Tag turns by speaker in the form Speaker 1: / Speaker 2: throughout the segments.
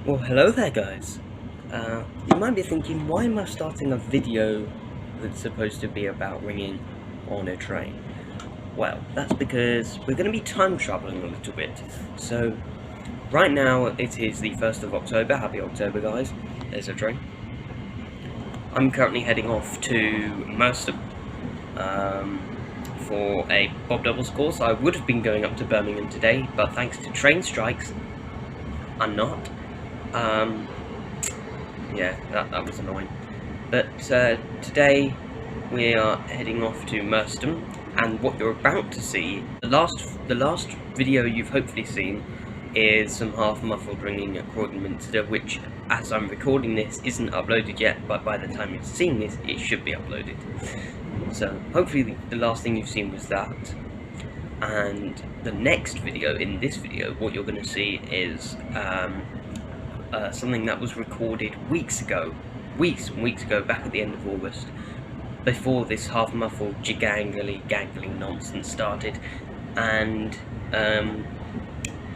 Speaker 1: Well, hello there guys. You might be thinking, why am I starting a video that's supposed to be about ringing on a train? Well, that's because we're going to be time travelling a little bit. So, right now it is the 1st of October, happy October guys, there's a train. I'm currently heading off to Merstham for a Bob Doubles course. I would have been going up to Birmingham today, but thanks to train strikes, I'm not. Yeah, that was annoying. But today we are heading off to Merstham, and what you're about to see, the last video you've hopefully seen is some half-muffled ringing at Croydon Minster, which, as I'm recording this, isn't uploaded yet, but by the time you're seeing this, it should be uploaded. So hopefully the last thing you've seen was that. And the next video, in this video, what you're going to see is something that was recorded weeks and weeks ago, back at the end of August, before this half-muffled gangly nonsense started, and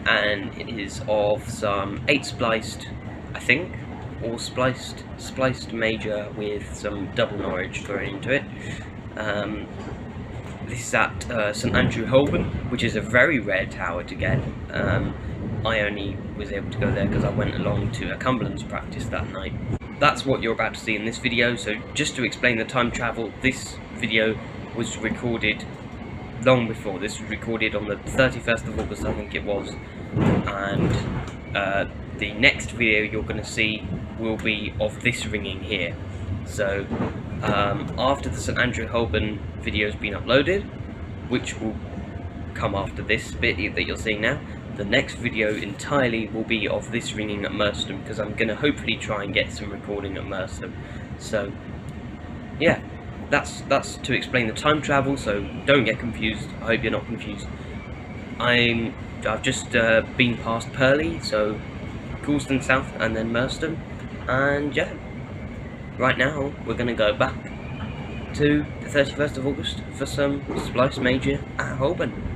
Speaker 1: it is of some 8-spliced, I think, or spliced major with some double Norwich thrown into it. This is at St Andrew Holborn, which is a very rare tower to get. I only was able to go there because I went along to a Cumberland's practice that night. That's what you're about to see in this video. So just to explain the time travel, this video was recorded long before. This was recorded on the 31st of August, I think it was. And the next video you're going to see will be of this ringing here. So after the St Andrew Holborn video has been uploaded, which will come after this bit that you're seeing now, the next video entirely will be of this ringing at Merstham, because I'm going to hopefully try and get some recording at Merstham. So yeah, that's to explain the time travel, so don't get confused. I hope you're not confused. I've just been past Purley, so Coulston South and then Merstham, and yeah, right now we're going to go back to the 31st of August for some splice major at Holborn.